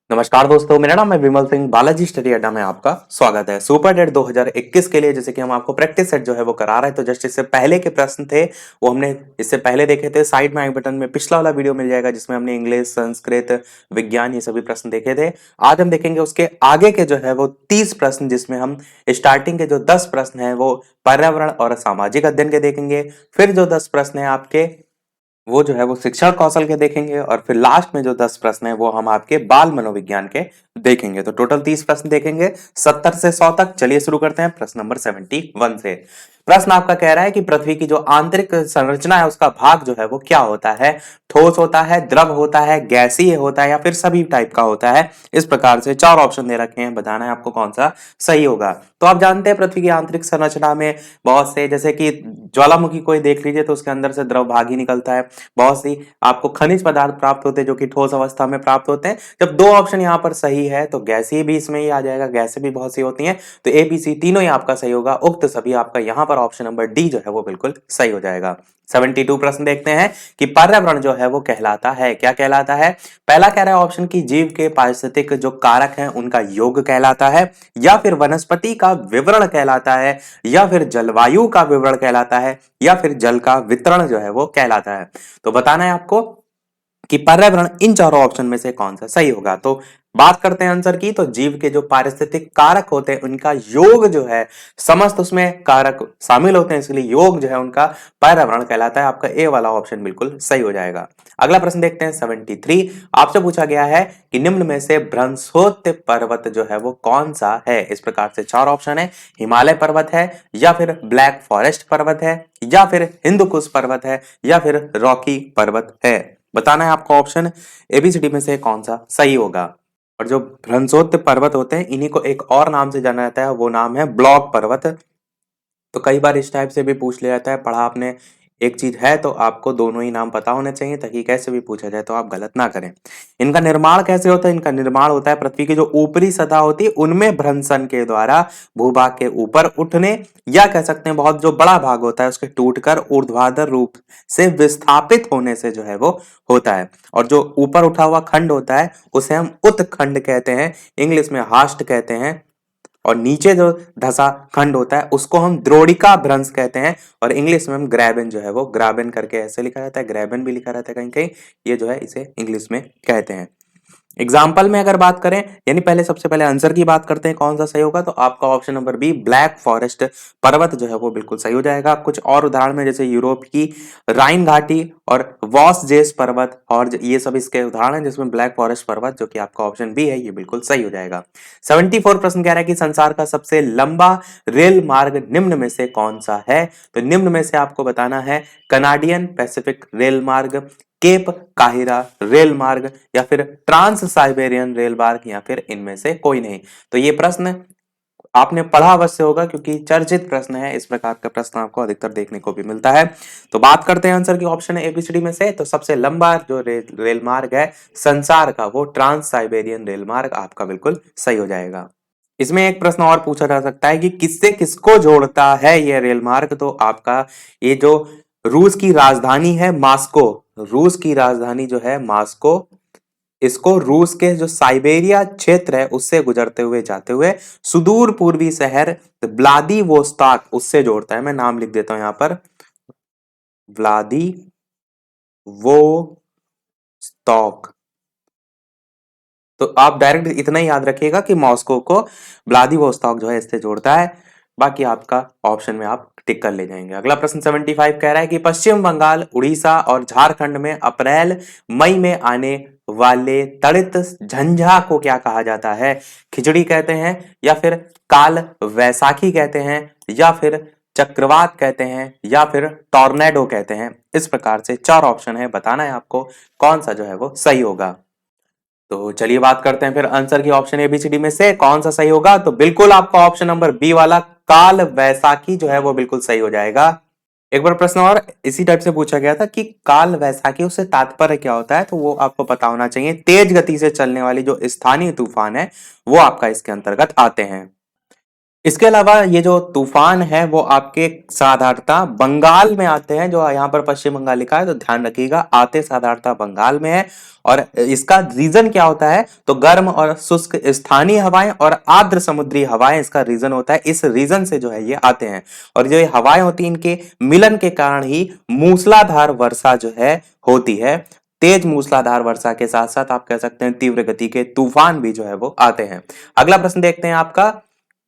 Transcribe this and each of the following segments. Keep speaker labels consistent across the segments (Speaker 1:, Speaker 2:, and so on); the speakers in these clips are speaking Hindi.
Speaker 1: नमस्कार दोस्तों, मेरा नाम है विमल सिंह। बालाजी स्टडी अड्डा में आपका स्वागत है। सुपर डेट 2021 के लिए जैसे कि हम आपको प्रैक्टिस सेट जो है वो करा रहे हैं, तो जस्ट इससे पहले के प्रश्न थे वो हमने इससे पहले देखे थे। साइड में आई बटन में पिछला वाला वीडियो मिल जाएगा जिसमें हमने इंग्लिश, संस्कृत, विज्ञान ये सभी प्रश्न देखे थे। आज हम देखेंगे उसके आगे के जो है वो 30 प्रश्न, जिसमें हम स्टार्टिंग के जो 10 प्रश्न है वो पर्यावरण और सामाजिक अध्ययन के देखेंगे। फिर जो 10 प्रश्न है आपके वो जो है वो शिक्षण कौशल के देखेंगे, और फिर लास्ट में जो 10 प्रश्न है वो हम आपके बाल मनोविज्ञान के देखेंगे। तो टोटल 30 प्रश्न देखेंगे 70 से 100 तक। चलिए शुरू करते हैं प्रश्न नंबर 71 से। प्रश्न आपका कह रहा है कि पृथ्वी की जो आंतरिक संरचना है उसका भाग जो है वो क्या होता है। ठोस होता है, द्रव होता है, गैसीय होता है, या फिर सभी टाइप का होता है। इस प्रकार से 4 ऑप्शन दे रखे हैं, बताना है आपको कौन सा सही होगा। तो आप जानते हैं पृथ्वी की आंतरिक संरचना में बहुत से, जैसे कि ज्वालामुखी कोई देख लीजिए तो उसके अंदर से द्रव भाग ही निकलता है। बहुत सी आपको खनिज पदार्थ प्राप्त होते हैं जो कि ठोस अवस्था में प्राप्त होते हैं। जब 2 ऑप्शन यहाँ पर सही है तो गैसीय भी इसमें ही आ जाएगा, गैसें भी बहुत सी होती हैं। तो ए बी सी तीनों ही आपका सही होगा। उक्त सभी आपका यहाँ पर ऑप्शन नंबर डी जो है वो बिल्कुल सही हो जाएगा। 72 प्रश्न देखते हैं कि पर्यावरण जो है वो कहलाता है, क्या कहलाता है। पहला कह रहा है ऑप्शन की जीव के पारिस्थितिक जो कारक हैं उनका योग कहलाता है, या फिर वनस्पति का विवरण कहलाता है, या फिर जलवायु का विवरण कहलाता है, या फिर जल का वितरण जो है वो कहलाता है। तो बताना है आपको कि पर्यावरण इन चारों ऑप्शन में से कौन सा सही होगा। तो बात करते हैं आंसर की, तो जीव के जो पारिस्थितिक कारक होते हैं उनका योग जो है, समस्त उसमें कारक शामिल होते हैं, इसलिए योग जो है उनका पर्यावरण कहलाता है। आपका ए वाला ऑप्शन बिल्कुल सही हो जाएगा। अगला प्रश्न देखते हैं 73। आपसे पूछा गया है कि निम्न में से भ्रंशोत्य पर्वत जो है वो कौन सा है। इस प्रकार से 4 ऑप्शन है। हिमालय पर्वत है, या फिर ब्लैक फॉरेस्ट पर्वत है, या फिर हिंदुकुश पर्वत है, या फिर रॉकी पर्वत है। बताना है आपको ऑप्शन एबीसीडी में से कौन सा सही होगा। और जो भ्रंशोत्य पर्वत होते हैं इन्हीं को एक और नाम से जाना जाता है, वो नाम है ब्लॉक पर्वत। तो कई बार इस टाइप से भी पूछ लिया जाता है, पढ़ा आपने एक चीज है तो आपको दोनों ही नाम पता होने चाहिए, ताकि कैसे भी पूछा जाए तो आप गलत ना करें। इनका निर्माण कैसे होता है। इनका निर्माण होता है पृथ्वी की जो ऊपरी सतह होती है उनमें भ्रंशन के द्वारा भूभाग के ऊपर उठने, या कह सकते हैं बहुत जो बड़ा भाग होता है उसके टूटकर ऊर्ध्वाधर रूप से विस्थापित होने से जो है वो होता है। और जो ऊपर उठा हुआ खंड होता है उसे हम उत्खंड कहते हैं, इंग्लिश में हास्ट कहते हैं। और नीचे जो धसा खंड होता है उसको हम द्रोणिका भ्रंश कहते हैं, और इंग्लिश में हम ग्रैबन जो है वो ग्राबन करके ऐसे लिखा जाता है, ग्रैबन भी लिखा रहता है कहीं कहीं। ये जो है इसे इंग्लिश में कहते हैं। एग्जाम्पल में अगर बात करें, यानी पहले सबसे पहले आंसर की बात करते हैं कौन सा सही होगा, तो आपका option number B black forest पर्वत जो है वो बिल्कुल सही हो जाएगा। कुछ और उदाहरण में जैसे यूरोप की राइन घाटी और वॉस जेस पर्वत, और ये सब इसके उदाहरण हैं जिसमें ब्लैक फॉरेस्ट पर्वत जो कि आपका ऑप्शन बी है ये बिल्कुल सही हो जाएगा। 74 प्रश्न कह रहा है कि संसार का सबसे लंबा रेल मार्ग निम्न में से कौन सा है। तो निम्न में से आपको बताना है कनाडियन पैसिफिक रेल मार्ग, केप काहिरा रेल मार्ग, या फिर ट्रांस साइबेरियन रेल मार्ग, या फिर इनमें से कोई नहीं। तो ये प्रश्न आपने पढ़ा अवश्य होगा क्योंकि चर्चित प्रश्न है। इस प्रकार का प्रश्न आपको अधिकतर देखने को भी मिलता है। तो बात करते हैं आंसर की ऑप्शन एबीसीडी में से, तो सबसे लंबा जो रेल मार्ग है संसार का वो ट्रांस साइबेरियन रेल मार्ग आपका बिल्कुल सही हो जाएगा। इसमें एक प्रश्न और पूछा जा सकता है कि किससे किसको जोड़ता है ये रेल मार्ग। तो आपका ये जो रूस की राजधानी है मास्को, रूस की राजधानी जो है मास्को, इसको रूस के जो साइबेरिया क्षेत्र है उससे गुजरते हुए जाते हुए सुदूर पूर्वी शहर व्लादिवोस्टॉक उससे जोड़ता है। मैं नाम लिख देता हूं यहां पर, व्लादिवोस्टॉक। तो आप डायरेक्ट इतना ही याद रखिएगा कि मॉस्को को व्लादिवोस्टॉक जो है इससे जोड़ता है। बाकी आपका ऑप्शन में आप टिक कर ले जाएंगे। अगला प्रश्न 75 कह रहा है कि पश्चिम बंगाल, उड़ीसा और झारखंड में अप्रैल मई में आने वाले तड़ित झंझा को क्या कहा जाता है। खिचड़ी कहते हैं, या फिर काल वैसाखी कहते हैं, या फिर चक्रवात कहते हैं, या फिर टॉर्नेडो कहते हैं। इस प्रकार से 4 ऑप्शन है, बताना है आपको कौन सा जो है वो सही होगा। तो चलिए बात करते हैं फिर आंसर की ऑप्शन एबीसीडी में से कौन सा सही होगा। तो बिल्कुल आपका ऑप्शन नंबर बी वाला काल वैसाखी जो है वो बिल्कुल सही हो जाएगा। एक बार प्रश्न और इसी टाइप से पूछा गया था कि काल वैसाखी उससे तात्पर्य क्या होता है, तो वो आपको पता होना चाहिए। तेज गति से चलने वाली जो स्थानीय तूफान है वो आपका इसके अंतर्गत आते हैं। इसके अलावा ये जो तूफान है वो आपके साधारणतः बंगाल में आते हैं, जो यहाँ पर पश्चिम बंगाल लिखा है तो ध्यान रखिएगा, आते साधारणतः बंगाल में है। और इसका रीजन क्या होता है, तो गर्म और शुष्क स्थानीय हवाएं और आर्द्र समुद्री हवाएं इसका रीजन होता है। इस रीजन से जो है ये आते हैं, और जो ये हवाएं होती हैं इनके मिलन के कारण ही मूसलाधार वर्षा जो है होती है। तेज मूसलाधार वर्षा के साथ साथ आप कह सकते हैं तीव्र गति के तूफान भी जो है वो आते हैं। अगला प्रश्न देखते हैं आपका,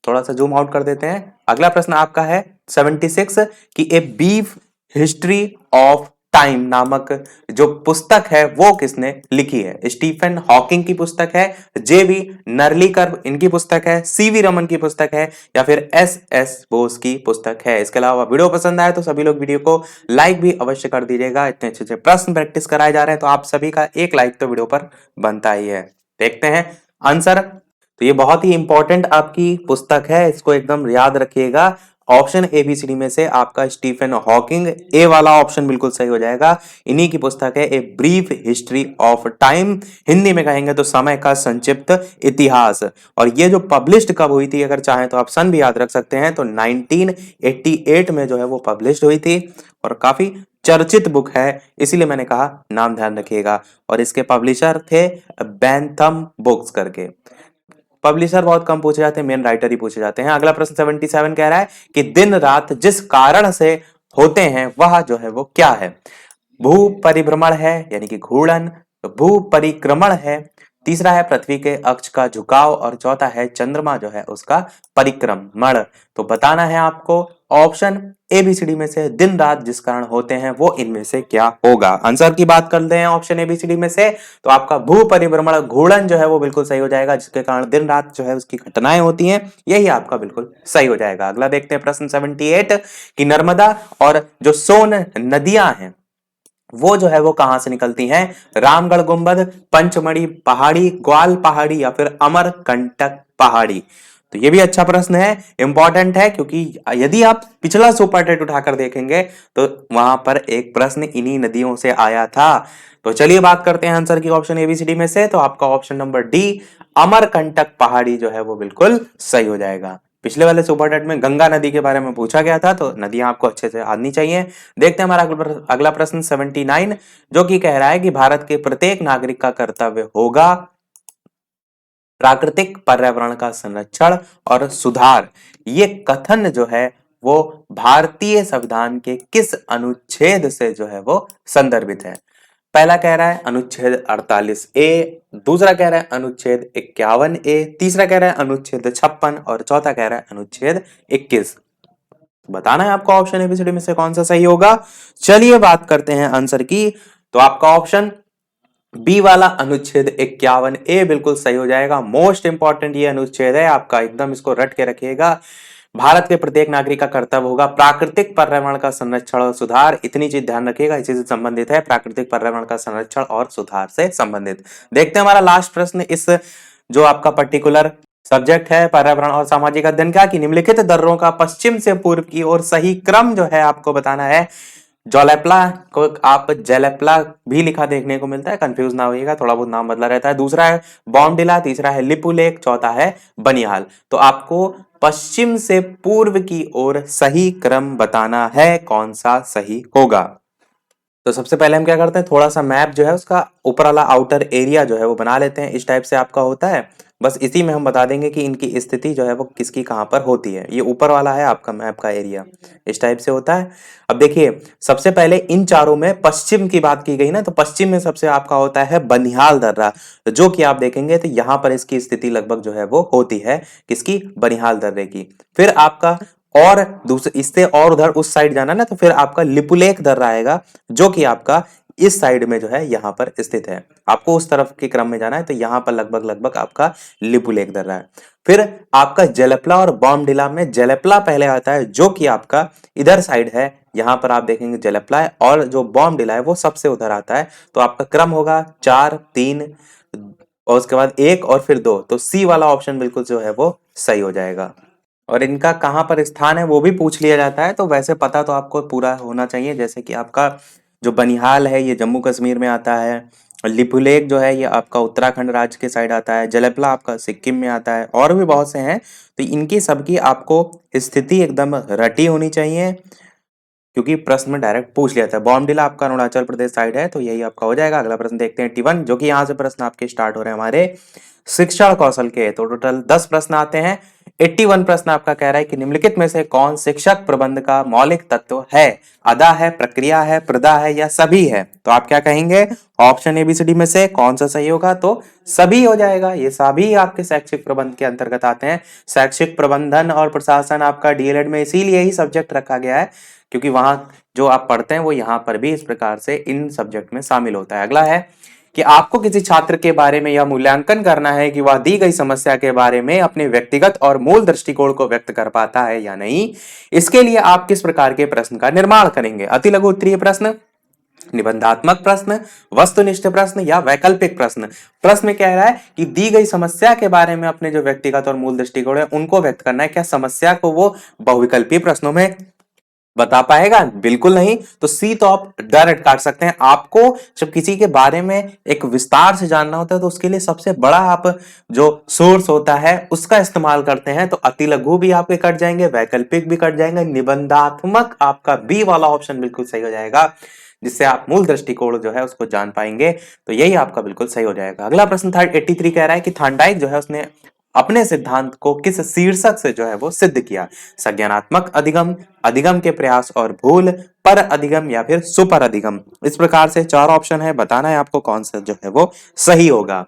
Speaker 1: थोड़ा सा जूम आउट कर देते हैं। अगला प्रश्न आपका है 76 कि ए बीफ हिस्ट्री ऑफ टाइम नामक जो पुस्तक है वो किसने लिखी है। स्टीफन हॉकिंग की पुस्तक है, जेवी नर्लिकर इनकी पुस्तक है, सीवी रमन की पुस्तक है, या फिर एस एस बोस की पुस्तक है। इसके अलावा वीडियो पसंद आए तो सभी लोग वीडियो को लाइक भी अवश्य कर दीजिएगा। इतने अच्छे अच्छे प्रश्न प्रैक्टिस कराए जा रहे हैं तो आप सभी का एक लाइक तो वीडियो पर बनता ही है। देखते हैं आंसर। तो ये बहुत ही इंपॉर्टेंट आपकी पुस्तक है, इसको एकदम याद रखिएगा। ऑप्शन एबीसीडी में से आपका स्टीफन हॉकिंग, ए वाला ऑप्शन बिल्कुल सही हो जाएगा। इन्हीं की पुस्तक है a brief history of time, Hindi में कहेंगे तो समय का संक्षिप्त इतिहास। और ये जो पब्लिश्ड कब हुई थी, अगर चाहें तो आप सन भी याद रख सकते हैं, तो 1988 में जो है वो पब्लिश्ड हुई थी, और काफी चर्चित बुक है, इसीलिए मैंने कहा नाम ध्यान रखिएगा। और इसके पब्लिशर थे बैंथम बुक्स करके। पब्लिशर बहुत कम पूछे जाते हैं, मेन राइटर ही पूछे जाते हैं। अगला प्रश्न 77 कह रहा है कि दिन रात जिस कारण से होते हैं वह जो है वो क्या है। भू परिभ्रमण है यानी कि घूर्णन, भू परिक्रमण है, तीसरा है पृथ्वी के अक्ष का झुकाव, और चौथा है चंद्रमा जो है उसका परिक्रमण। तो बताना है आपको ऑप्शन एबीसीडी में से दिन रात जिस कारण होते हैं वो इनमें से क्या होगा। आंसर की बात करते हैं ऑप्शन एबीसीडी में से, तो आपका भू परिभ्रमण घूर्णन जो है वो बिल्कुल सही हो जाएगा, जिसके कारण दिन रात जो है उसकी घटनाएं होती हैं, यही आपका बिल्कुल सही हो जाएगा। अगला देखते हैं प्रश्न 78 कि नर्मदा और जो सोन नदियां हैं वो जो है वो कहां से निकलती हैं। रामगढ़ गुंबद, पंचमढ़ी पहाड़ी, ग्वाल पहाड़ी, या फिर अमरकंटक पहाड़ी। तो ये भी अच्छा प्रश्न है, इंपॉर्टेंट है, क्योंकि यदि आप पिछला सुपर टेट उठाकर देखेंगे तो वहां पर एक प्रश्न इन्हीं नदियों से आया था। तो चलिए बात करते हैं आंसर की ऑप्शन एबीसीडी में से, तो आपका ऑप्शन नंबर डी अमरकंटक पहाड़ी जो है वो बिल्कुल सही हो जाएगा। पिछले वाले सुपर टेट में गंगा नदी के बारे में पूछा गया था, तो नदियां आपको अच्छे से आनी चाहिए। देखते हैं हमारा अगला प्रश्न 79, जो कि कह रहा है कि भारत के प्रत्येक नागरिक का कर्तव्य होगा प्राकृतिक पर्यावरण का संरक्षण और सुधार। ये कथन जो है वो भारतीय संविधान के किस अनुच्छेद से जो है वो संदर्भित है। पहला कह रहा है अनुच्छेद 48 ए, दूसरा कह रहा है अनुच्छेद 51 ए, तीसरा कह रहा है अनुच्छेद 56, और चौथा कह रहा है अनुच्छेद 21। बताना है आपको ऑप्शन एबीसीडी में से कौन सा सही होगा। चलिए बात करते हैं आंसर की, तो आपका ऑप्शन बी वाला अनुच्छेद 51 ए बिल्कुल सही हो जाएगा। मोस्ट इंपॉर्टेंट ये अनुच्छेद है आपका, एकदम इसको रट के रखिएगा। भारत के प्रत्येक नागरिक का कर्तव्य होगा प्राकृतिक पर्यावरण का संरक्षण और सुधार, इतनी चीज ध्यान रखिएगा, इसी से संबंधित है, प्राकृतिक पर्यावरण का संरक्षण और सुधार से संबंधित। देखते हैं हमारा लास्ट प्रश्न इस जो आपका पर्टिकुलर सब्जेक्ट है पर्यावरण और सामाजिक अध्ययन का, कि निम्नलिखित दर्रों का पश्चिम से पूर्व की ओर सही क्रम जो है आपको बताना है। जोलेप्ला को आप जेलेप्ला भी लिखा देखने को मिलता है, कंफ्यूज ना होइएगा, थोड़ा बहुत नाम बदला रहता है। दूसरा है बॉम्डिला, तीसरा है लिपुलेख, चौथा है बनिहाल। तो आपको पश्चिम से पूर्व की ओर सही क्रम बताना है, कौन सा सही होगा। तो सबसे पहले हम क्या करते हैं, थोड़ा सा मैप जो है उसका ऊपर वाला आउटर एरिया जो है वो बना लेते हैं। इस टाइप से आपका होता है, बस इसी में हम बता देंगे कि इनकी स्थिति जो है वो किसकी कहां पर होती है। ये ऊपर वाला है आपका मैप का एरिया, इस टाइप से होता है। अब देखिए सबसे पहले इन चारों में पश्चिम की बात की गई ना, तो पश्चिम में सबसे आपका होता है बनिहाल दर्रा, जो कि आप देखेंगे तो यहां पर इसकी स्थिति लगभग जो है वो होती है किसकी, बनिहाल दर्रे की। फिर आपका और दूसरे इससे और उधर उस साइड जाना ना, तो फिर आपका लिपुलेख दर्रा आएगा, जो कि आपका इस साइड में जो है यहाँ पर स्थित है। आपको उस तरफ के क्रम में जाना है, तो यहाँ पर लगभग लगभग आपका लिपुलेख दर्रा है। फिर आपका जेलेप्ला और बॉम्डिला में जेलेप्ला पहले आता है, जो कि आपका इधर साइड है, यहाँ पर आप देखेंगे जेलेप्ला है, और जो बॉम्डिला है वो सबसे उधर आता है। तो आपका क्रम होगा 4 3 और उसके बाद 1 और फिर 2। तो सी वाला ऑप्शन बिल्कुल जो है वो सही हो जाएगा। और इनका कहाँ पर स्थान है वो भी पूछ लिया जाता है, तो वैसे पता तो आपको पूरा होना चाहिए। जैसे कि आपका जो बनिहाल है ये जम्मू कश्मीर में आता है, लिपुलेख जो है ये आपका उत्तराखंड राज्य के साइड आता है, जलेपला आपका सिक्किम में आता है, और भी बहुत से हैं। तो इनकी सबकी आपको स्थिति एकदम रटी होनी चाहिए, क्योंकि प्रश्न में डायरेक्ट पूछ लिया था। बॉमडिला आपका अरुणाचल प्रदेश साइड है, तो यही आपका हो जाएगा। अगला प्रश्न देखते हैं 81, जो कि यहाँ से प्रश्न आपके स्टार्ट हो रहे हैं हमारे शिक्षण कौशल के। तो टोटल 10 प्रश्न आते हैं। 81 प्रश्न आपका कह रहा है कि निम्नलिखित में से कौन शिक्षक प्रबंध का मौलिक तत्व है? अदा है, प्रक्रिया है, प्रदा है, या सभी है? तो आप क्या कहेंगे? ऑप्शन एबीसीडी में से कौन सा सही होगा? तो सभी हो जाएगा। ये सभी आपके शैक्षिक प्रबंध के अंतर्गत आते हैं। शैक्षिक प्रबंधन और प्रशासन आपका डीएलएड में इसीलिए ही सब्जेक्ट रखा गया है, क्योंकि वहां जो आप पढ़ते हैं वो यहाँ पर भी इस प्रकार से इन सब्जेक्ट में शामिल होता है। अगला है कि आपको किसी छात्र के बारे में यह मूल्यांकन करना है कि वह दी गई समस्या के बारे में अपने व्यक्तिगत और मूल दृष्टिकोण को व्यक्त कर पाता है या नहीं। इसके लिए आप किस प्रकार के प्रश्न का निर्माण करेंगे? अति लघु उत्तरीय प्रश्न, निबंधात्मक प्रश्न, वस्तुनिष्ठ प्रश्न, या वैकल्पिक प्रश्न। प्रश्न में कह रहा है कि दी गई समस्या के बारे में अपने जो व्यक्तिगत और मूल दृष्टिकोण है उनको व्यक्त करना है। क्या समस्या को वो बहुविकल्पीय प्रश्नों में बता पाएगा? बिल्कुल नहीं। तो सी तो आप डायरेक्ट काट सकते हैं। आपको जब किसी के बारे में एक विस्तार से जानना होता है तो उसके लिए सबसे बड़ा आप जो सोर्स होता है उसका इस्तेमाल करते हैं। तो अति लघु भी आपके कट जाएंगे, वैकल्पिक भी कट जाएंगे, निबंधात्मक आपका बी वाला ऑप्शन बिल्कुल सही हो जाएगा, जिससे आप मूल दृष्टिकोण जो है उसको जान पाएंगे। तो यही आपका बिल्कुल सही हो जाएगा। अगला प्रश्न था 83 कह रहा है कि थांडाइक जो है उसने अपने सिद्धांत को किस शीर्षक से जो है वो सिद्ध किया? संज्ञानात्मक अधिगम, अधिगम के प्रयास और भूल, पर अधिगम, या फिर सुपर अधिगम। इस प्रकार से 4 ऑप्शन है, बताना है आपको कौन सा जो है वो सही होगा।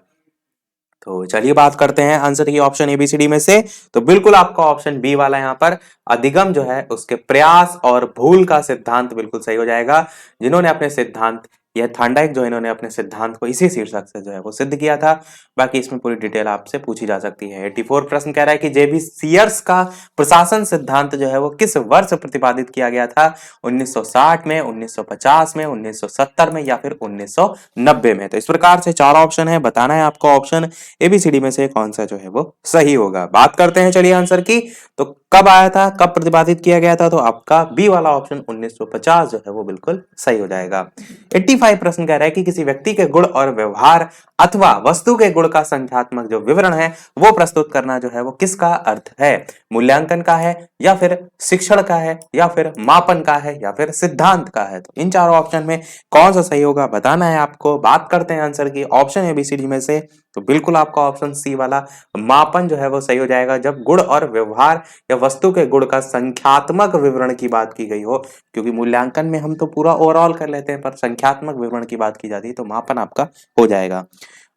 Speaker 1: तो चलिए बात करते हैं आंसर की ऑप्शन एबीसीडी में से। तो बिल्कुल आपका ऑप्शन बी वाला यहाँ पर अधिगम जो है उसके प्रयास और भूल का सिद्धांत बिल्कुल सही हो जाएगा। जिन्होंने अपने सिद्धांत, यह थांडाइक जो इन्होंने अपने सिद्धांत को इसी शीर्षक से जो है वो सिद्ध किया था। बाकी इसमें पूरी डिटेल आपसे पूछी जा सकती है। 84 प्रश्न कह रहा है कि जेबी सीयर्स का प्रशासन सिद्धांत जो है वो किस वर्ष प्रतिपादित किया गया था? 1960 में, 1950 में, 1970 में, या फिर 1990 में? तो इस प्रकार से 4 ऑप्शन है, बताना है आपको ऑप्शन एबीसीडी में से कौन सा जो है वो सही होगा। बात करते हैं चलिए आंसर की। तो कब आया था, कब प्रतिपादित किया गया था? तो आपका बी वाला ऑप्शन 1950 जो है वो बिल्कुल सही हो जाएगा। 85 प्रश्न कह रहा है कि किसी व्यक्ति के गुण और व्यवहार अथवा वस्तु के गुण का संख्यात्मक जो विवरण है वो प्रस्तुत करना जो है वो किसका अर्थ है? मूल्यांकन का है, या फिर शिक्षण का है, या फिर मापन का है, या फिर सिद्धांत का है? तो इन चारों ऑप्शन में कौन सा सही होगा, बताना है आपको। बात करते हैं आंसर की ऑप्शन एबीसीडी में से। तो बिल्कुल आपका ऑप्शन सी वाला मापन जो है वो सही हो जाएगा। जब गुण और व्यवहार या वस्तु के गुण का संख्यात्मक विवरण की बात की गई हो, क्योंकि मूल्यांकन में हम तो पूरा ओवरऑल कर लेते हैं, पर संख्यात्मक विवरण की बात की जाती है तो मापन आपका हो जाएगा।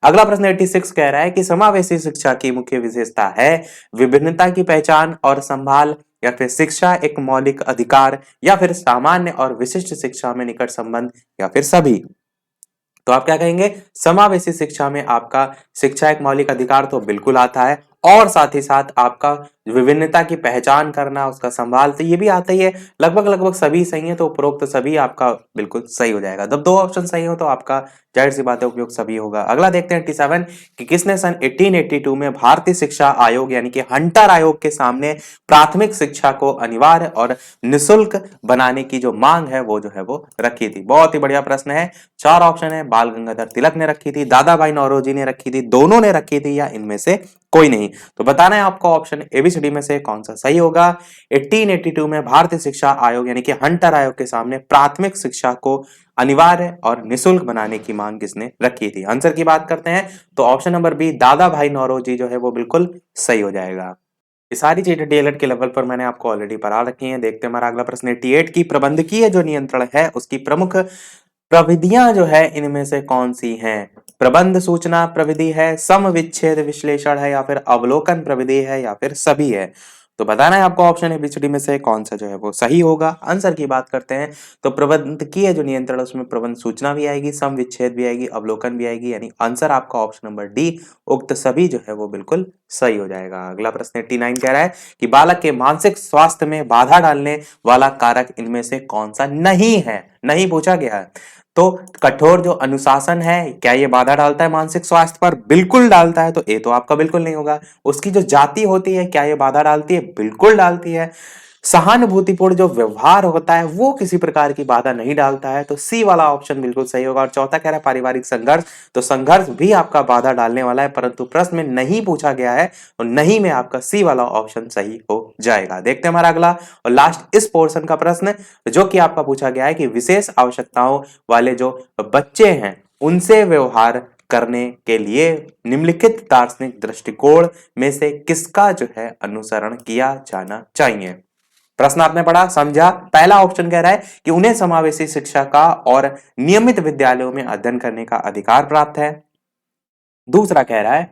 Speaker 1: अगला प्रश्न 86 कह रहा है कि समावेशी शिक्षा की मुख्य विशेषता है विभिन्नता की पहचान और संभाल, या फिर शिक्षा एक मौलिक अधिकार, या फिर सामान्य और विशिष्ट शिक्षा में निकट संबंध, या फिर सभी? तो आप क्या कहेंगे? समावेशी शिक्षा में आपका शिक्षा एक मौलिक अधिकार तो बिल्कुल आता है, और साथ ही साथ आपका विभिन्नता की पहचान करना, उसका संभाल, तो ये भी आता ही है। लगभग लगभग सभी सही है, तो उपरोक्त सभी आपका बिल्कुल सही हो जाएगा। जब 2 ऑप्शन सही हो तो आपका जाहिर सी बात है उपयोग सभी होगा। अगला देखते हैं 87 कि किसने सन 1882 में भारतीय शिक्षा आयोग यानी कि हंटर आयोग के सामने प्राथमिक शिक्षा को अनिवार्य और निःशुल्क बनाने की जो मांग है वो जो है वो रखी थी? बहुत ही बढ़िया प्रश्न है। 4 ऑप्शन है। बाल गंगाधर तिलक ने रखी थी, दादा भाई नौरोजी ने रखी थी, दोनों ने रखी थी, या इनमें से कोई नहीं? तो बताना है आपको ऑप्शन एबीसीडी में से कौन सा सही होगा। 1882 में भारतीय शिक्षा आयोग यानी कि हंटर आयोग के सामने प्राथमिक शिक्षा को अनिवार्य और निःशुल्क बनाने की मांग किसने रखी थी? आंसर की बात करते हैं तो ऑप्शन नंबर बी दादा भाई नौरोजी जो है वो बिल्कुल सही हो जाएगा। ये सारी चीजें डीएलएड के लेवल पर मैंने आपको ऑलरेडी पढ़ा रखी हैं। देखते हैं हमारा अगला प्रश्न 88 की प्रबंधकीय जो नियंत्रण है उसकी प्रमुख प्रविधियां जो है इनमें से कौन सी हैं? प्रबंध सूचना प्रविधि है, सम विच्छेद विश्लेषण है, या फिर अवलोकन प्रविधि है, या फिर सभी है? तो बताना है आपको ऑप्शन एबीसीडी में से कौन सा जो है वो सही होगा। आंसर की बात करते हैं तो प्रबंधकीय जो नियंत्रण उसमें प्रबंध सूचना भी आएगी, सम विच्छेद भी आएगी, अवलोकन भी आएगी, यानी आंसर आपका ऑप्शन नंबर डी उक्त सभी जो है वो बिल्कुल सही हो जाएगा। अगला प्रश्न 89 कह रहा है कि बालक के मानसिक स्वास्थ्य में बाधा डालने वाला कारक इनमें से कौन सा नहीं है? नहीं पूछा गया है। तो कठोर जो अनुशासन है क्या ये बाधा डालता है मानसिक स्वास्थ्य पर? बिल्कुल डालता है, तो ये तो आपका बिल्कुल नहीं होगा। उसकी जो जाति होती है क्या ये बाधा डालती है? बिल्कुल डालती है। सहानुभूतिपूर्ण जो व्यवहार होता है वो किसी प्रकार की बाधा नहीं डालता है, तो सी वाला ऑप्शन बिल्कुल सही होगा। और चौथा कह रहा है पारिवारिक संघर्ष, तो संघर्ष भी आपका बाधा डालने वाला है, परंतु प्रश्न में नहीं पूछा गया है, और नहीं में आपका सी वाला ऑप्शन सही हो जाएगा। देखते हैं हमारा अगला और लास्ट इस पोर्शन का प्रश्न, जो कि आपका पूछा गया है कि विशेष आवश्यकताओं वाले जो बच्चे हैं उनसे व्यवहार करने के लिए निम्नलिखित दार्शनिक दृष्टिकोण में से किसका जो है अनुसरण किया जाना चाहिए। प्रश्न आपने पढ़ा, समझा। पहला ऑप्शन कह रहा है कि उन्हें समावेशी शिक्षा का और नियमित विद्यालयों में अध्ययन करने का अधिकार प्राप्त है। दूसरा कह रहा है,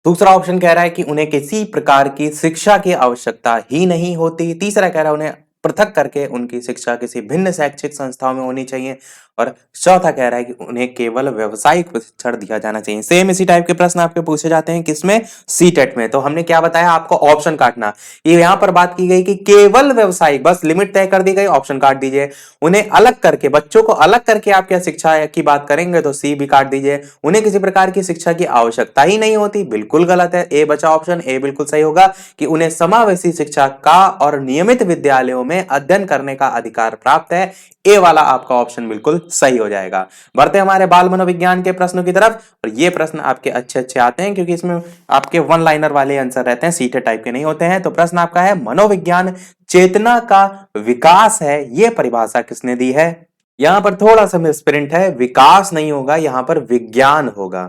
Speaker 1: दूसरा ऑप्शन कह रहा है कि उन्हें किसी प्रकार की शिक्षा की आवश्यकता ही नहीं होती। तीसरा कह रहा है उन्हें पृथक करके उनकी शिक्षा किसी भिन्न शैक्षिक संस्थाओं में होनी चाहिए। और चौथा कह रहा है कि उन्हें केवल व्यावसायिक प्रशिक्षण दिया जाना चाहिए। सेम इसी टाइप के प्रश्न आपके पूछे जाते हैं किसमें, सीटेट में। तो हमने क्या बताया आपको, ऑप्शन काटना। ये यहां पर बात की गई कि केवल व्यावसायिक, बस लिमिट तय कर दी गई, ऑप्शन काट दीजिए। उन्हें अलग करके, बच्चों को अलग करके आप क्या शिक्षा की बात करेंगे तो सी भी काट दीजिए। उन्हें किसी प्रकार की शिक्षा की आवश्यकता ही नहीं होती, बिल्कुल गलत है। ए बचा ऑप्शन, ए बिल्कुल सही होगा कि उन्हें समावेशी शिक्षा का और नियमित विद्यालयों में अध्ययन करने का अधिकार प्राप्त है। ए वाला आपका ऑप्शन बिल्कुल सही हो जाएगा। बढ़ते हमारे बाल मनोविज्ञान के प्रश्नों की तरफ, और ये प्रश्न आपके अच्छे अच्छे आते हैं क्योंकि इसमें आपके वन लाइनर वाले आंसर रहते हैं, सीटे टाइप के नहीं होते हैं। तो प्रश्न आपका है, मनोविज्ञान चेतना का विकास है, ये परिभाषा किसने दी है। यहां पर थोड़ा सा मिसप्रिंट है, विकास नहीं होगा, यहां पर विज्ञान होगा,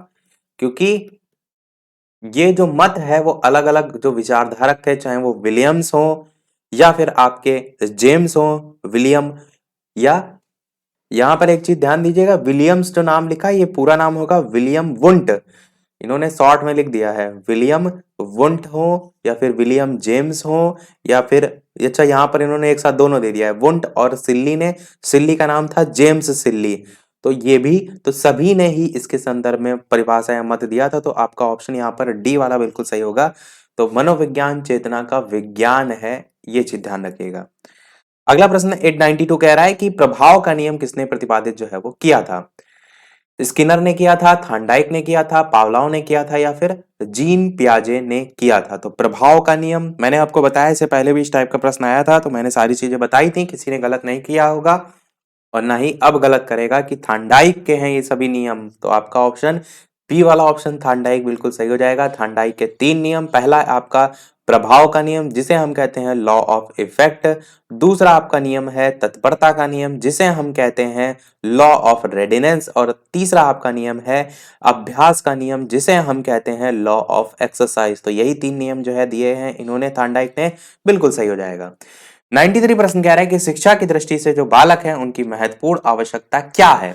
Speaker 1: क्योंकि ये जो मत है वो अलग अलग जो विचारधारक थे, चाहे वो विलियम्स हो या फिर आपके जेम्स हो, विलियम, या यहां पर एक चीज ध्यान दीजिएगा, विलियम्स जो नाम लिखा है ये पूरा नाम होगा विलियम वुंट, इन्होंने शॉर्ट में लिख दिया है। विलियम वुंट हो या फिर विलियम जेम्स हो या फिर, अच्छा यहां पर इन्होंने एक साथ दोनों दे दिया है, वुंट और सिल्ली ने, सिल्ली का नाम था जेम्स सिल्ली, तो ये भी, तो सभी ने ही इसके संदर्भ में परिभाषा या मत दिया था। तो आपका ऑप्शन यहाँ पर डी वाला बिल्कुल सही होगा। तो मनोविज्ञान चेतना का विज्ञान है, ये चीज ध्यान रखिएगा। अगला प्रश्न 892 कह रहा है कि प्रभाव का नियम किसने प्रतिपादित जो है वो किया था। स्किनर ने किया था, थांडाइक ने किया था, पावलाव ने किया था, या फिर जीन पियाजे ने किया था। तो प्रभाव का नियम मैंने आपको बताया, इससे पहले भी इस टाइप का प्रश्न आया था, तो मैंने सारी चीजें बताई थी, किसी ने गलत नहीं किया होगा और ना ही अब गलत करेगा कि थांडाइक के हैं ये सभी नियम। तो आपका ऑप्शन बी वाला ऑप्शन थांडाइक बिल्कुल सही हो जाएगा। थांडाइक के 3 नियम, पहला आपका प्रभाव का नियम जिसे हम कहते हैं लॉ ऑफ इफेक्ट, दूसरा आपका नियम है तत्परता का नियम जिसे हम कहते हैं लॉ ऑफ रेडिनेंस, और तीसरा आपका नियम है अभ्यास का नियम जिसे हम कहते हैं लॉ ऑफ एक्सरसाइज। तो यही 3 नियम जो है दिए हैं इन्होंने, थांडाइक ने, बिल्कुल सही हो जाएगा। 93 प्रश्न कह रहा है कि शिक्षा की दृष्टि से जो बालक हैं उनकी महत्वपूर्ण आवश्यकता क्या है।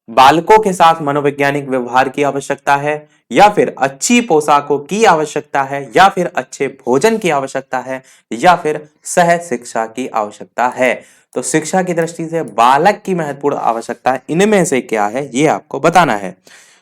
Speaker 1: बालकों के साथ मनोवैज्ञानिक व्यवहार की आवश्यकता है, या फिर अच्छी पोशाकों की आवश्यकता है, या फिर अच्छे भोजन की आवश्यकता है, या फिर सह शिक्षा की आवश्यकता है। तो शिक्षा की दृष्टि से बालक की महत्वपूर्ण आवश्यकता इनमें से क्या है ये आपको बताना है।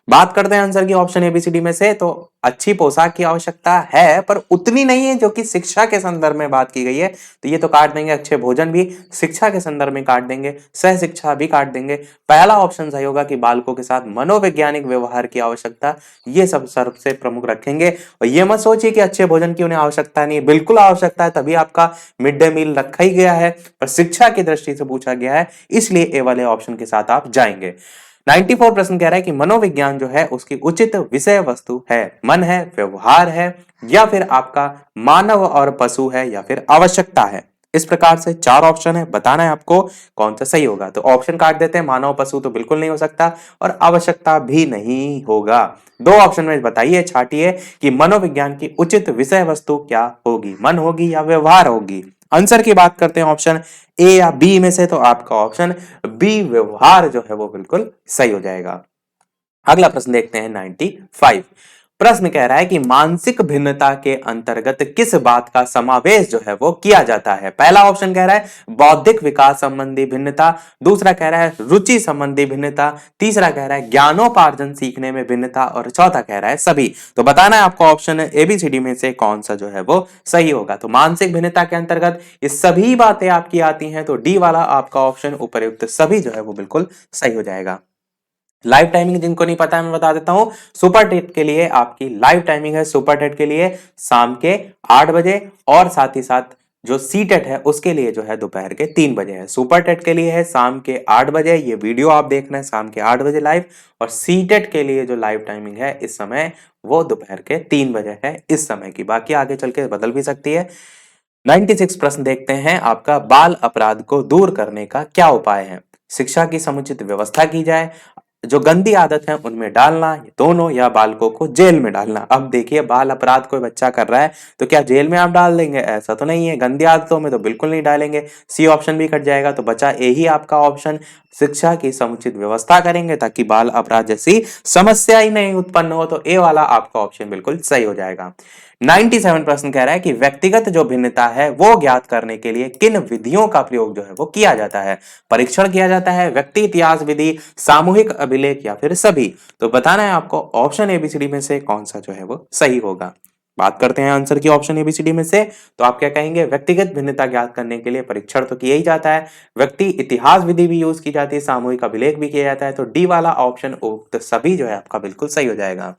Speaker 1: बात करते हैं आंसर की ऑप्शन एबीसीडी में से, तो अच्छी पोशाक की आवश्यकता है पर उतनी नहीं है जो कि शिक्षा के संदर्भ में बात की गई है, तो ये तो काट देंगे। अच्छे भोजन भी शिक्षा के संदर्भ में काट देंगे, सह शिक्षा भी काट देंगे। पहला ऑप्शन सही होगा कि बालकों के साथ मनोवैज्ञानिक व्यवहार की आवश्यकता, ये सब सबसे प्रमुख रखेंगे। और ये मत सोचिए कि अच्छे भोजन की उन्हें आवश्यकता नहीं है, बिल्कुल आवश्यकता है, तभी आपका मिड डे मील रखा ही गया है, पर शिक्षा की दृष्टि से पूछा गया है, इसलिए ए वाले ऑप्शन के साथ आप जाएंगे। 94 प्रश्न कह रहा है कि मनोविज्ञान जो है उसकी उचित विषय वस्तु है, मन है, व्यवहार है, या फिर आपका मानव और पशु है, या फिर आवश्यकता है। इस प्रकार से 4 ऑप्शन है, बताना है आपको कौन सा सही होगा। तो ऑप्शन काट देते हैं, मानव पशु तो बिल्कुल नहीं हो सकता और आवश्यकता भी नहीं होगा। 2 ऑप्शन में बताइए, छाटिए कि मनोविज्ञान की उचित विषय वस्तु क्या होगी, मन होगी या व्यवहार होगी। आंसर की बात करते हैं ऑप्शन ए या बी में से, तो आपका ऑप्शन बी व्यवहार जो है वो बिल्कुल सही हो जाएगा। अगला प्रश्न देखते हैं 95। प्रश्न कह रहा है कि मानसिक भिन्नता के अंतर्गत किस बात का समावेश जो है वो किया जाता है। पहला ऑप्शन कह रहा है बौद्धिक विकास संबंधी भिन्नता, दूसरा कह रहा है रुचि संबंधी भिन्नता, तीसरा कह रहा है ज्ञानोपार्जन सीखने में भिन्नता, और चौथा कह रहा है सभी। तो बताना है आपको ऑप्शन एबीसीडी में से कौन सा जो है वो सही होगा। तो मानसिक भिन्नता के अंतर्गत ये सभी बातें आपकी आती हैं, तो डी वाला आपका ऑप्शन उपयुक्त सभी जो है वो बिल्कुल सही हो जाएगा। लाइव टाइमिंग जिनको नहीं पता है मैं बता देता हूं, सुपर टेट के लिए आपकी लाइव टाइमिंग है, सुपर टेट के लिए शाम के 8 बजे और साथ ही साथ जो सी टेट है उसके लिए जो है दोपहर के 3 बजे है, सुपर टेट के लिए है शाम के 8 बजे। ये वीडियो आप देखना है शाम के 8 बजे लाइव, और सी टेट के लिए जो लाइव टाइमिंग है इस समय वो दोपहर के 3 बजे है इस समय की, बाकी आगे चल के बदल भी सकती है। 96 प्रश्न देखते हैं आपका, बाल अपराध को दूर करने का क्या उपाय है? शिक्षा की समुचित व्यवस्था की जाए, जो गंदी आदत है उनमें डालना, ये दोनों, या बालकों को जेल में डालना। अब देखिए बाल अपराध कोई बच्चा कर रहा है तो क्या जेल में आप डाल देंगे? ऐसा तो नहीं है, गंदी आदतों में तो बिल्कुल नहीं डालेंगे। सी ऑप्शन भी कट जाएगा, तो बचा ए ही आपका ऑप्शन, शिक्षा की समुचित व्यवस्था करेंगे ताकि बाल अपराध जैसी समस्या ही नहीं उत्पन्न हो, तो ए वाला आपका ऑप्शन बिल्कुल सही हो जाएगा। 97 प्रश्न कह रहा है कि व्यक्तिगत जो भिन्नता है वो ज्ञात करने के लिए किन विधियों का प्रयोग जो है वो किया जाता है? परीक्षण किया जाता है, व्यक्ति इतिहास विधि, सामूहिक अभिलेख, या फिर सभी? तो बताना है आपको ऑप्शन एबीसीडी में से कौन सा जो है वो सही होगा। बात करते हैं आंसर की ऑप्शन एबीसीडी में से, तो आप क्या कहेंगे? व्यक्तिगत भिन्नता ज्ञात करने के लिए परीक्षण तो किया ही जाता है, व्यक्ति इतिहास विधि भी यूज की जाती है, सामूहिक अभिलेख भी किया जाता है, तो डी वाला ऑप्शन उक्त सभी जो है आपका बिल्कुल सही हो जाएगा।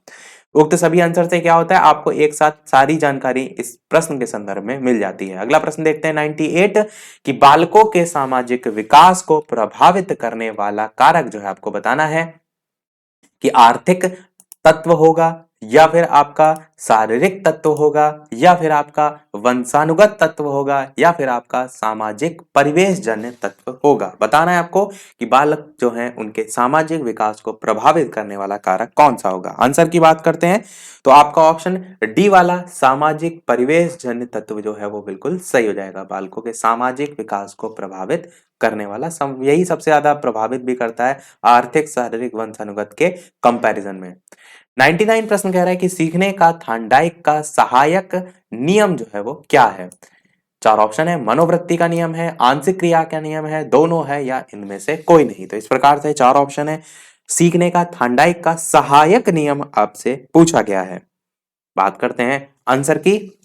Speaker 1: उक्त सभी आंसर से क्या होता है, आपको एक साथ सारी जानकारी इस प्रश्न के संदर्भ में मिल जाती है। अगला प्रश्न देखते हैं 98, कि बालकों के सामाजिक विकास को प्रभावित करने वाला कारक जो है आपको बताना है कि आर्थिक तत्व होगा, या फिर आपका शारीरिक तत्व होगा, या फिर आपका वंशानुगत तत्व होगा, या फिर आपका सामाजिक परिवेश जन्य तत्व होगा। बताना है आपको कि बालक जो हैं उनके सामाजिक विकास को प्रभावित करने वाला कारक कौन सा होगा। आंसर की बात करते हैं तो आपका ऑप्शन डी वाला सामाजिक परिवेश जन्य तत्व जो है वो बिल्कुल सही हो जाएगा। बालकों के सामाजिक विकास को प्रभावित करने वाला यही सबसे ज्यादा प्रभावित भी करता है आर्थिक, शारीरिक, वंशानुगत के कंपैरिजन में। 99 प्रश्न कह रहा है कि सीखने का थांडाइक का सहायक नियम जो है वो क्या है? चार ऑप्शन है, मनोवृत्ति का नियम है, आंशिक क्रिया का नियम है, दोनों है, या इनमें से कोई नहीं। तो इस प्रकार से चार ऑप्शन है, सीखने का थांडाइक का सहायक नियम आपसे पूछा गया है। बात करते हैं आंसर की,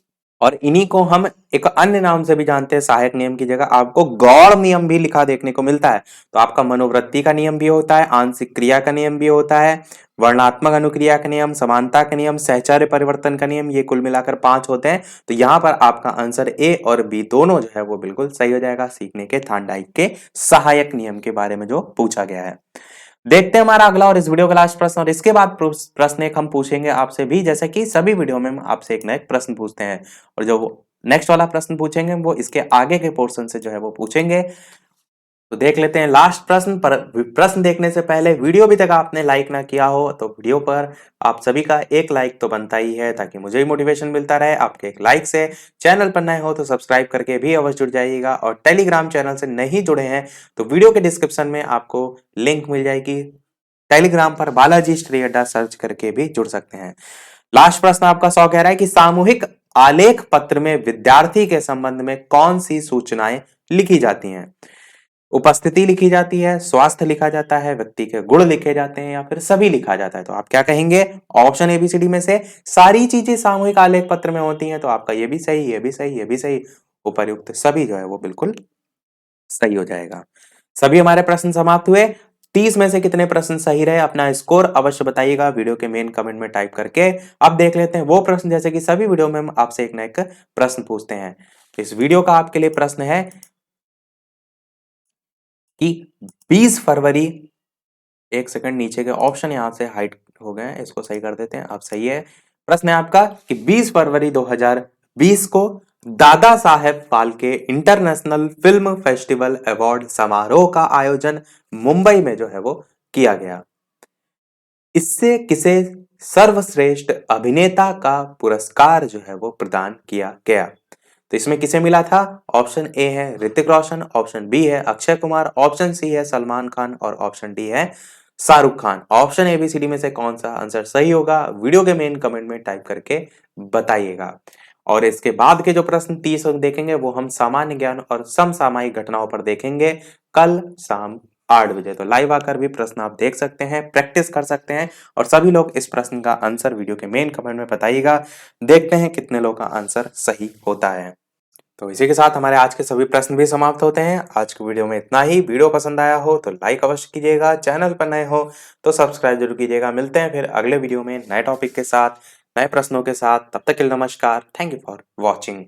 Speaker 1: और इन्हीं को हम एक अन्य नाम से भी जानते हैं। सहायक नियम की जगह आपको गौड़ नियम भी लिखा देखने को मिलता है। तो आपका मनोवृत्ति का नियम भी होता है, आंशिक क्रिया का नियम भी होता है, वर्णात्मक अनुक्रिया का नियम, समानता का नियम, सहचर्य परिवर्तन का नियम, ये कुल मिलाकर 5 होते हैं। तो यहां पर आपका आंसर ए और बी दोनों जो है वो बिल्कुल सही हो जाएगा, सीखने के थांडाइक के सहायक नियम के बारे में जो पूछा गया है। देखते हैं हमारा अगला और इस वीडियो का लास्ट प्रश्न, और इसके बाद प्रश्न एक हम पूछेंगे आपसे भी, जैसे कि सभी वीडियो में हम आपसे एक नए प्रश्न पूछते हैं, और जो नेक्स्ट वाला प्रश्न पूछेंगे वो इसके आगे के पोर्शन से जो है वो पूछेंगे। तो देख लेते हैं लास्ट प्रश्न। पर प्रश्न देखने से पहले वीडियो अभी तक आपने लाइक ना किया हो तो वीडियो पर आप सभी का एक लाइक तो बनता ही है, ताकि मुझे भी मोटिवेशन मिलता रहे आपके एक लाइक से। चैनल पर नए हो तो सब्सक्राइब करके भी अवश्य जुड़ जाइएगा, और टेलीग्राम चैनल से नहीं जुड़े हैं तो वीडियो के डिस्क्रिप्शन में आपको लिंक मिल जाएगी, टेलीग्राम पर बालाजी स्टडी अड्डा सर्च करके भी जुड़ सकते हैं। लास्ट प्रश्न आपका 100 कह रहा है कि सामूहिक आलेख पत्र में विद्यार्थी के संबंध में कौन सी सूचनाएं लिखी जाती हैं? उपस्थिति लिखी जाती है, स्वास्थ्य लिखा जाता है, व्यक्ति के गुण लिखे जाते हैं, या फिर सभी लिखा जाता है? तो आप क्या कहेंगे? ऑप्शन एबीसीडी में से सारी चीजें सामूहिक आलेख पत्र में होती हैं, तो आपका ये भी सही, ये भी सही, ये भी सही, उपर्युक्त सभी जो है वो बिल्कुल सही हो जाएगा। सभी हमारे प्रश्न समाप्त हुए। 30 में से कितने प्रश्न सही रहे अपना स्कोर अवश्य बताइएगा वीडियो के मेन कमेंट में टाइप करके। अब देख लेते हैं वो प्रश्न, जैसे कि सभी वीडियो में हम आपसे एक ना एक प्रश्न पूछते हैं। इस वीडियो का आपके लिए प्रश्न है कि 20 फरवरी, एक सेकंड नीचे के ऑप्शन यहां से हाइड हो गए हैं, इसको सही कर देते हैं। अब सही है। प्रश्न है आपका कि 20 फरवरी 2020 को Dada Saheb Phalke international film festival award समारोह का आयोजन मुंबई में जो है वो किया गया। इससे किसे सर्वश्रेष्ठ अभिनेता का पुरस्कार जो है वो प्रदान किया गया? तो इसमें किसे मिला था? ऑप्शन ए है ऋतिक रोशन, ऑप्शन बी है अक्षय कुमार, ऑप्शन सी है सलमान खान, और ऑप्शन डी है शाहरुख खान। ऑप्शन एबीसीडी में से कौन सा आंसर सही होगा वीडियो के मेन कमेंट में टाइप करके बताइएगा। और इसके बाद के जो प्रश्न 30 देखेंगे वो हम सामान्य ज्ञान और समसामयिक घटनाओं पर देखेंगे कल शाम 8 बजे। तो लाइव आकर भी प्रश्न आप देख सकते हैं, प्रैक्टिस कर सकते हैं, और सभी लोग इस प्रश्न का आंसर वीडियो के मेन कमेंट में बताइएगा। देखते हैं कितने लोग का आंसर सही होता है। तो इसी के साथ हमारे आज के सभी प्रश्न भी समाप्त होते हैं। आज की वीडियो में इतना ही। वीडियो पसंद आया हो तो लाइक अवश्य कीजिएगा, चैनल पर नए हो तो सब्सक्राइब जरूर कीजिएगा। मिलते हैं फिर अगले वीडियो में नए टॉपिक के साथ, नए प्रश्नों के साथ। तब तक के लिए नमस्कार। Thank you for watching.